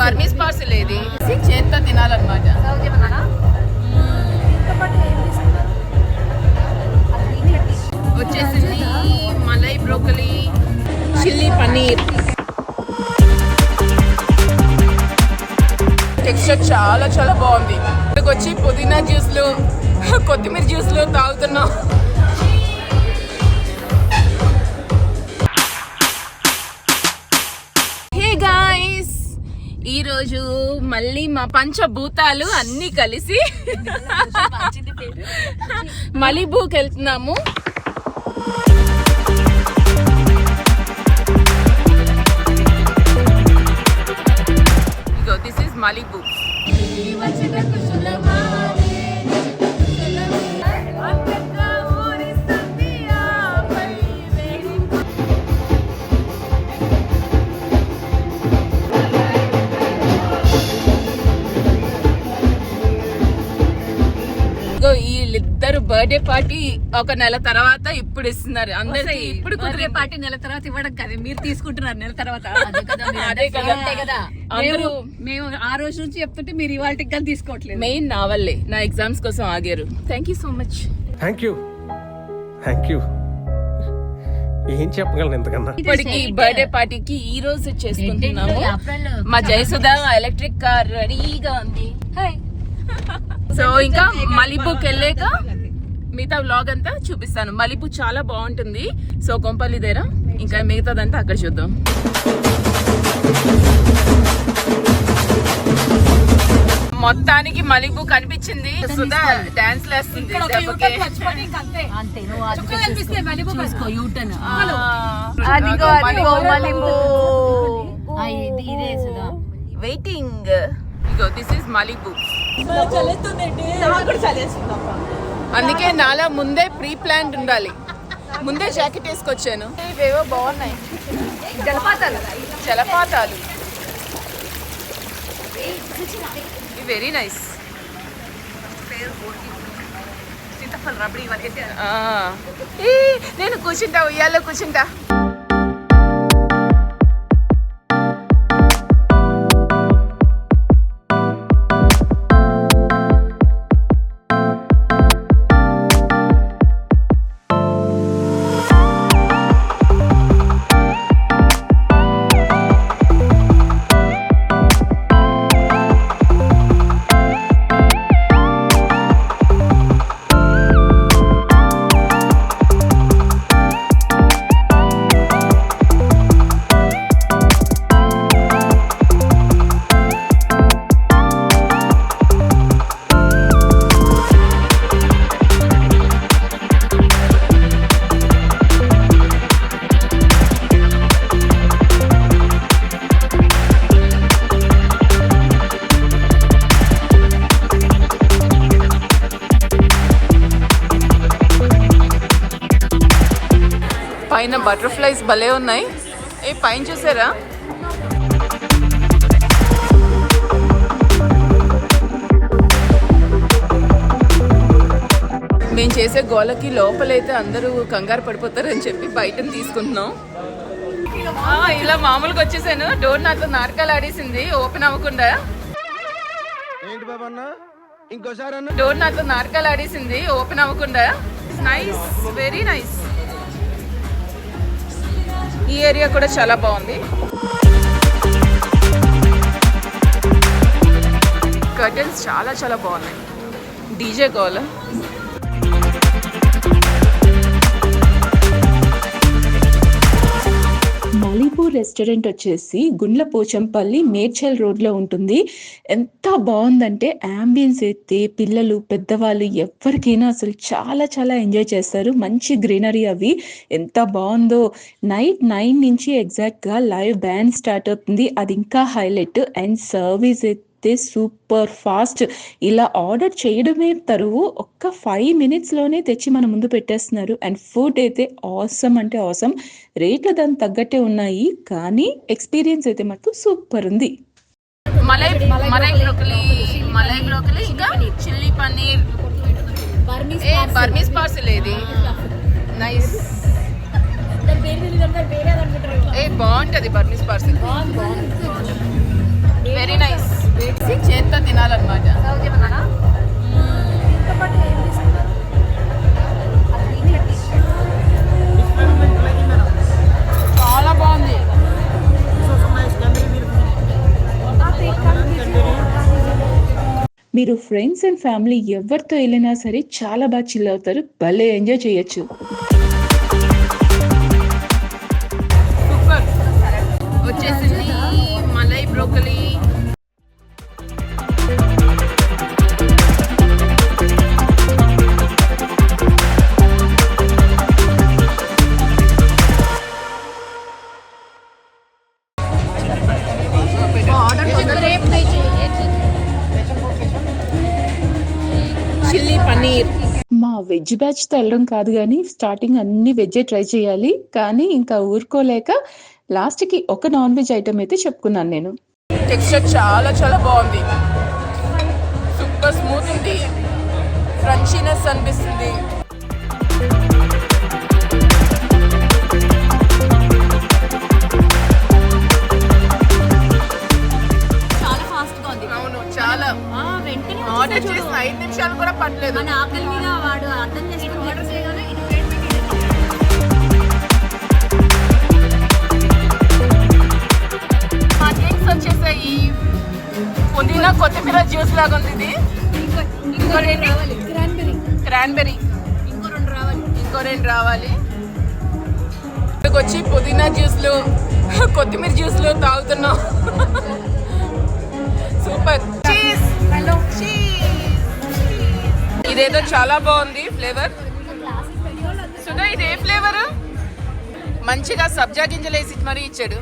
Burmese parcel ఇది చేత్తో తినాలన్నమాట. వచ్చేసింది malai broccoli chilli paneer. Texture చాలా చాలా బాగుంది. ఇక్కడికి వచ్చి పుదీనా జ్యూస్లు కొత్తిమీర జ్యూస్లు తాగుతున్నాం. హే గాయ్స్, ఈరోజు మళ్ళీ మా పంచభూతాలు అన్నీ కలిసి మలిబూకి వెళ్తున్నాము. This is Malibu. వీళ్ళిద్దరు బర్త్డే పార్టీ ఒక నెల తర్వాత ఇప్పుడు ఇస్తున్నారు అందరికి. ఇప్పుడు బర్త్డే పార్టీ నెల తర్వాత ఇవ్వడం కదా, మీరు తీసుకుంటున్నారు నెల తర్వాత. అదే కదా అందరూ. మేము ఆ రోజు నుంచి చెప్తుంటే మీరు ఇవాళకి కానీ తీసుకోవట్లేదు. మెయిన్ నా వల్లే, నా ఎగ్జామ్స్ కోసం ఆగారు. Thank you so much. Thank you. ఏం చెప్పగలను ఇంతకన్నా. ఇప్పటికి బర్త్డే పార్టీకి ఈ రోజు చేసుకుంటున్నాము. మా జయసుధ ఎలక్ట్రిక్ కార్ రెడీగా ఉంది. సో ఇంకా మలిబూకి వెళ్ళాక మిగతా వ్లాగ్ అంతా చూపిస్తాను. మలిబూ చాలా బాగుంటుంది. సో కొంపల్లి దగ్గర ఇంకా మిగతాదంతా అక్కడ చూద్దాం. మొత్తానికి మలిబూ కనిపించింది. సుధా డాన్స్ లేస్తుంది. వెయిటింగ్. ఇగో దిస్ ఇస్ మలిబూ. అందుకే నాలా ముందే ప్రీ ప్లాన్డ్ ఉండాలి. ముందే జాకెట్ వేసుకొచ్చాను. ఇవేవో బాగున్నాయి జలపాతాలు. Very nice. నేను కూర్చుంటా, ఉయ్యాలో కూర్చుంటా. పైన బటర్ఫ్లైస్ భలే ఉన్నాయి. పైన చూసారా? మేము చేసే గోలకి లోపలైతే అందరూ కంగారు పడిపోతారని చెప్పి బయటని తీసుకుంటున్నాం. ఇలా మామూలుగా వచ్చేసాను. డోర్ నాతో నాటకాలు ఆడేసింది ఓపెన్ అవ్వకుండా. డోర్ నాతో నాటకాలు ఆడేసింది ఓపెన్ అవ్వకుండా. Nice, very nice. ఈ ఏరియా కూడా చాలా బాగుంది. కర్టన్స్ చాలా చాలా బాగున్నాయి. డీజే గోల. మలిబూ రెస్టారెంట్ వచ్చేసి గుండ్లపోచంపల్లి మేడ్చల్ రోడ్లో ఉంటుంది. ఎంత బాగుందంటే యాంబియన్స్ అయితే పిల్లలు పెద్దవాళ్ళు ఎవరికైనా అసలు చాలా చాలా ఎంజాయ్ చేస్తారు. మంచి గ్రీనరీ అవి ఎంత బాగుందో. నైట్ 9 నుంచి ఎగ్జాక్ట్గా లైవ్ బ్యాండ్ స్టార్ట్ అవుతుంది. అది ఇంకా హైలైట్. అండ్ సర్వీస్ అయితే సూపర్ ఫాస్ట్. ఇలా ఆర్డర్ చేయడమే తరువు ఒక్క 5 minutesలోనే తెచ్చి మన ముందు పెట్టేస్తున్నారు. అండ్ ఫుడ్ అయితే ఆసమ్ అంటే ఆసమ్. రేట్లు దానికి తగ్గట్టే ఉన్నాయి, కానీ ఎక్స్పీరియన్స్ అయితే మటుకు సూపర్ ఉంది. మలై బ్రోకలీ ఇంకా చిల్లీ పన్నీర్ బర్మీస్ పార్సిల్. ఇది నైస్. బాగుంటది బర్మీస్ పార్సిల్. వెరీ వేసి చేత్తో తినాలన్నమాట. చాలా బాగుంది. మీరు ఫ్రెండ్స్ అండ్ ఫ్యామిలీ ఎవరితో వెళ్ళినా సరే చాలా బాగా చిల్ అవుతారు, భలే ఎంజాయ్ చేయొచ్చు. సూపర్. వచ్చేసింది మలై బ్రోకలీ. చిల్లీ పన్నీర్. మా వెజ్ బ్యాచ్తో వెళ్ళడం కాదు కానీ స్టార్టింగ్ అన్ని వెజ్జే ట్రై చేయాలి, కానీ ఇంకా ఊరుకోలేక లాస్ట్కి ఒక నాన్ వెజ్ ఐటమ్ అయితే చెప్పుకున్నాను నేను. టెక్స్చర్ చాలా చాలా బాగుంది. సూపర్ స్మూత్ ఉంది, క్రంచీనెస్ అనిపిస్తుంది. చాలా ఫాస్ట్ గా ఉంది. అవును, చాలా. వెంటనే ఆర్డర్ చేసిన 5 నిమిషాలు కూడా పట్టలేదు. మన ఆకలి మీద వాడు అర్థం చేసుకుని ఆర్డర్ చేయగానే మా డ్రింక్స్ వచ్చేసాయి. పుదీనా కొత్తిమీర జ్యూస్ లాగా ఉంది ఇది. ఇంకో రెండు రావాలి. క్రాన్బెర్రీ. ఇంకో 2 రెండు రావాలి. ఇక్కడికి వచ్చి పుదీనా జ్యూస్లు కొత్తిమీర జ్యూస్లు తాగుతున్నాం. సూపర్. చీజ్. హలో ఇదేదో చాలా బాగుంది ఫ్లేవర్. సుధా, ఇది ఏ ఫ్లేవర్? మంచిగా సబ్జా గింజలు వేసి మరీ ఇచ్చాడు.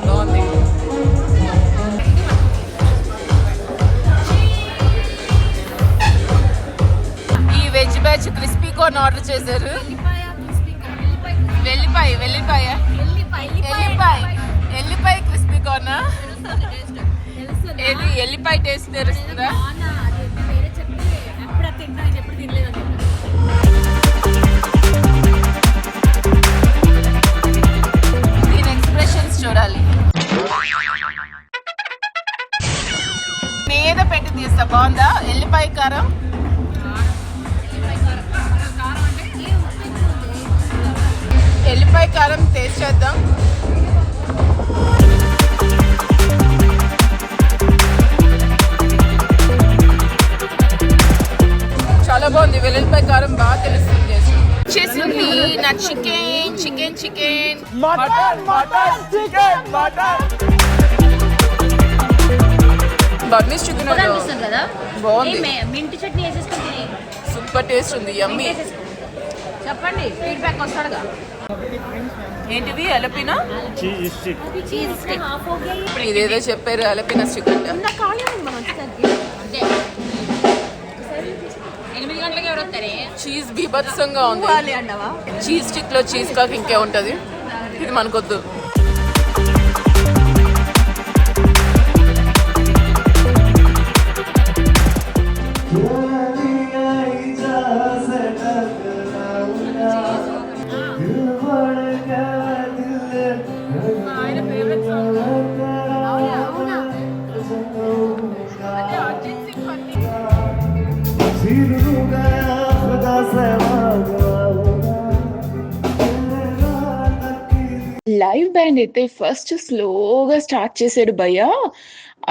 బాగుంది. ఈ veg batch crispy corn order చేశారు. ఎల్లిపాయ క్రిస్పీ కార్న్. ఏది ఎల్లిపాయ టేస్ట్ తెలుస్తుందా? దీని ఎక్స్ప్రెషన్స్ చూడాలి. నేనేదో పెట్టి తీస్తా. బాగుందా ఎల్లిపాయ కారం? ఎల్లిపాయ కారం టేస్ట్ చేద్దాం. చాలా బాగుంది. వెల్లుల్లిపాయ కారం బాగా తెలుస్తుంది. వచ్చేసింది నా chicken chicken chicken Burmese chicken కదా. బాగుంది. మింటి చట్నీ వేసేసుకుంటే సూపర్ టేస్ట్ ఉంది. యమ్మీ. చెప్పండి, ఫీడ్బ్యాక్ వస్తాడుగా. ఏంటిది అలపినా? Cheese stick. ఇప్పుడు ఇదేదో చెప్పారు అలపినా చికెన్. 8 గంటలకి ఎవరు వస్తారే? చీజ్ బీభత్సంగా ఉంది. చీజ్ స్టిక్ లో చీజ్ కాక ఇంకే ఉంటది. ఇది మనకొద్దు. లైవ్ బ్యాండ్ అయితే ఫస్ట్ స్లోగా స్టార్ట్ చేశాడు భయ్య,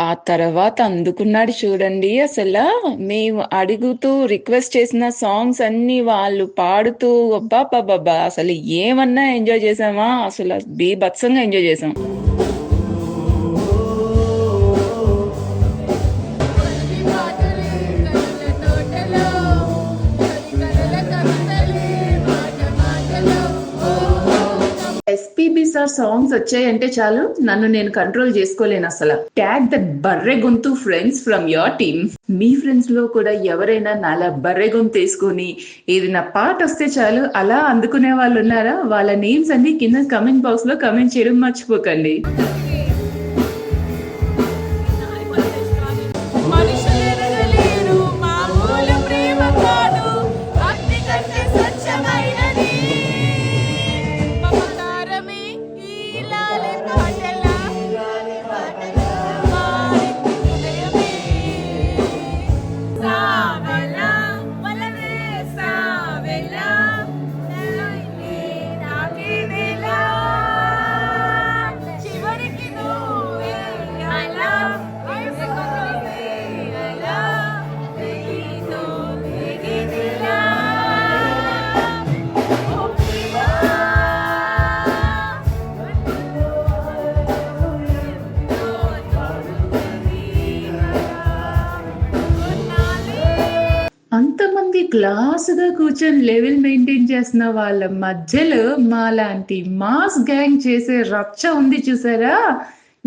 ఆ తర్వాత అందుకున్నాడు చూడండి. అసలు మేము అడుగుతూ రిక్వెస్ట్ చేసిన సాంగ్స్ అన్ని వాళ్ళు పాడుతూ అబ్బా అసలు ఏమన్నా ఎంజాయ్ చేసామా, అసలు బీభత్సంగా ఎంజాయ్ చేసాం. ఎస్పీబీ సార్ సాంగ్స్ వచ్చాయంటే చాలు నన్ను నేను కంట్రోల్ చేసుకోలేను అసలు. ట్యాగ్ దట్ బర్రె గొంతు friends from your team. Me friends లో కూడా ఎవరైనా నాలా బర్రె గొంతు వేసుకొని ఏదైనా పాట వస్తే చాలు అలా అందుకునే వాళ్ళు ఉన్నారా? వాళ్ళ నేమ్స్ అన్ని కింద కమెంట్ బాక్స్ లో కమెంట్ చేయడం మర్చిపోకండి. ఈ లాలి పాటలు క్లాసుగా కూర్చొని లెవెల్ మెయింటైన్ చేస్తున్న వాళ్ళ మధ్యలో మాలాంటి మాస్ గ్యాంగ్ చేసే రచ్చ ఉంది చూసారా,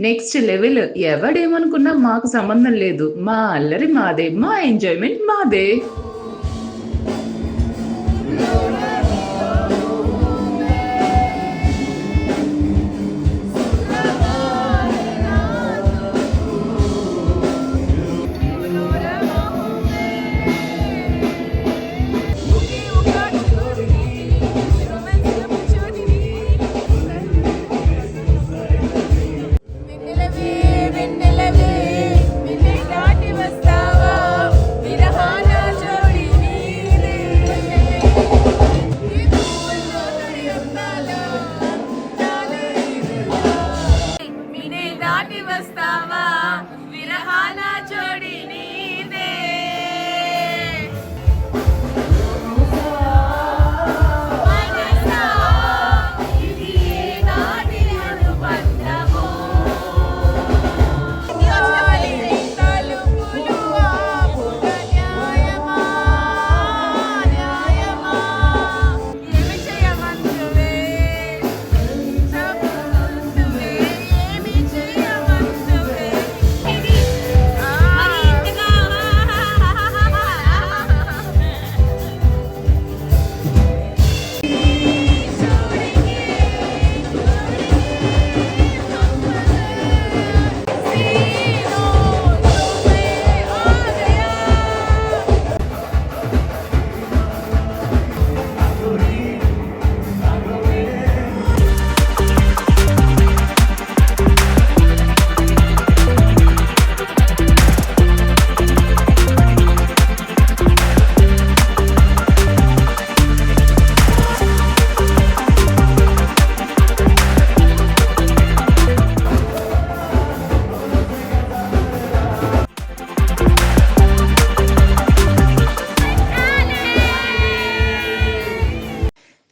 నెక్స్ట్ లెవెల్. ఎవడేమనుకున్నా మాకు సంబంధం లేదు, మా అల్లరి మాదే, మా ఎంజాయ్మెంట్ మాదే.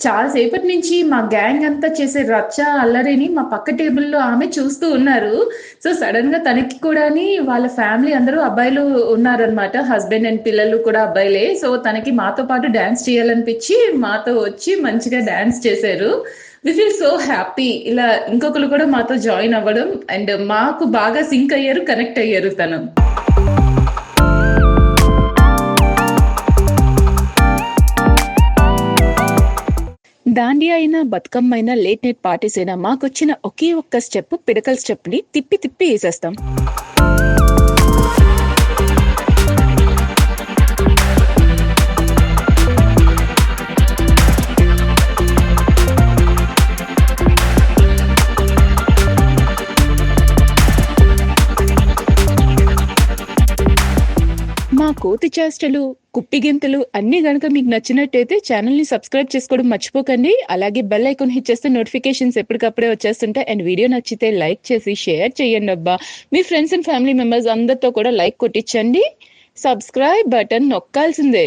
చాలాసేపటి నుంచి మా గ్యాంగ్ అంతా చేసే రచ్చ అల్లరిని మా పక్క టేబుల్లో ఆమె చూస్తూ ఉన్నారు. సో సడన్ గా తనకి కూడా వాళ్ళ ఫ్యామిలీ అందరూ అబ్బాయిలు ఉన్నారనమాట, హస్బెండ్ అండ్ పిల్లలు కూడా అబ్బాయిలే. సో తనకి మాతో పాటు డాన్స్ చేయాలనిపించి మాతో వచ్చి మంచిగా డాన్స్ చేశారు. We feel so happy. ఇలా ఇంకొకరు కూడా మాతో జాయిన్ అవ్వడం అండ్ మాకు బాగా సింక్ అయ్యారు, కనెక్ట్ అయ్యారు తను. దాండియా అయినా బతుకమ్మ అయినా లేట్ నైట్ పార్టీస్ అయినా మాకొచ్చిన ఒకే ఒక్క స్టెప్ పిడకల్ స్టెప్ ని తిప్పి తిప్పి వేసేస్తాం. మా కోతి చేష్టలు, కుప్పిగింతలు అన్ని గనక మీకు నచ్చినట్టయితే ఛానల్ని సబ్స్క్రైబ్ చేసుకోవడం మర్చిపోకండి. అలాగే బెల్ ఐకాన్ హిట్ చేస్తే నోటిఫికేషన్స్ ఎప్పటికప్పుడే వచ్చేస్తుంటాయి. అండ్ వీడియో నచ్చితే లైక్ చేసి షేర్ చేయండి అబ్బా. మీ ఫ్రెండ్స్ అండ్ ఫ్యామిలీ మెంబర్స్ అందరితో కూడా లైక్ కొట్టించండి. సబ్స్క్రైబ్ బటన్ నొక్కాల్సిందే.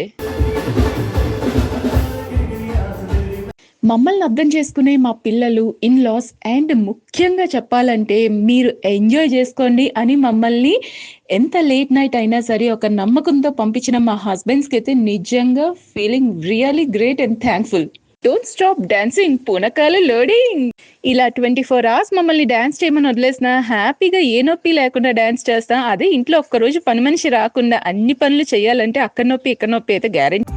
మమ్మల్ని అర్థం చేసుకునే మా పిల్లలు, ఇన్లాస్ అండ్ ముఖ్యంగా చెప్పాలంటే మీరు ఎంజాయ్ చేసుకోండి అని మమ్మల్ని ఎంత లేట్ నైట్ అయినా సరే ఒక నమ్మకంతో పంపించిన మా హస్బెండ్స్కి అయితే నిజంగా feeling really great and thankful. Don't stop dancing, పూనకాలు లోడింగ్. ఇలా 24 hours మమ్మల్ని డాన్స్ చేయమని వదిలేసిన హ్యాపీగా ఏ నొప్పి లేకుండా డాన్స్ చేస్తాం. అదే ఇంట్లో ఒక్కరోజు పని మనిషి రాకుండా అన్ని పనులు చేయాలంటే అక్కడ నొప్పి ఇక్కడ నొప్పి అయితే guarantee.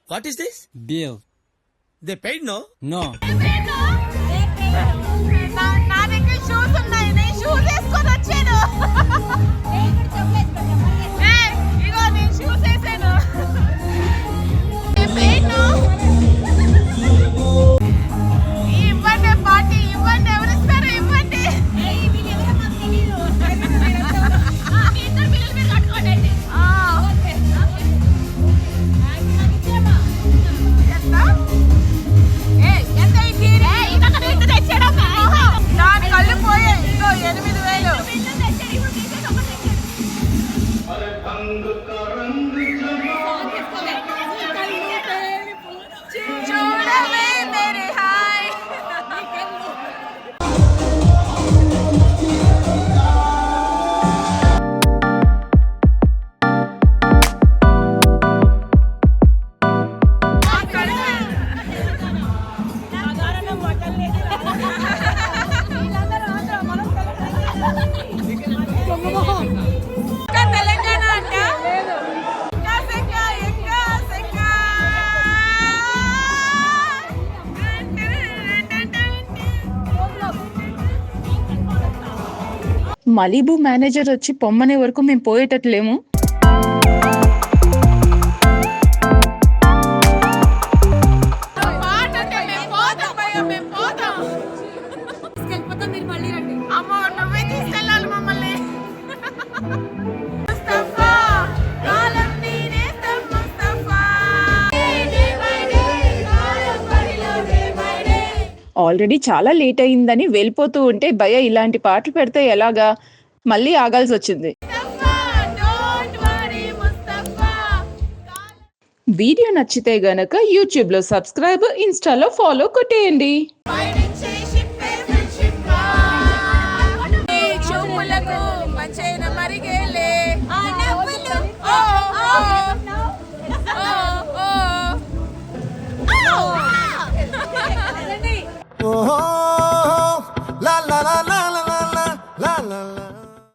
What is this? Bill. They paid, no? No. నా దగ్గర షూస్ ఉన్నాయి, నేను షూస్ వేసుకొని వచ్చాను. ఇగో నేను షూస్ వేసాను. ఇవ్వండి పార్టీ, ఇవ్వండి, ఎవరిస్తారు ఇవ్వండి. ఇద్దరు పిల్లలు మలీబు మేనేజర్ వచ్చి పొమ్మనే వరకు మేము పోయేటట్లేము. ఆల్రెడీ చాలా లేట్ అయిందని వెళ్ళిపోతూ ఉంటే భయ ఇలాంటి పాటలు పెడితే ఎలాగా, మళ్ళీ ఆగాల్సి వచ్చింది. వీడియో నచ్చితే గనక యూట్యూబ్లో సబ్స్క్రైబ్, ఇన్స్టాలో ఫాలో కొట్టేయండి. ఓహో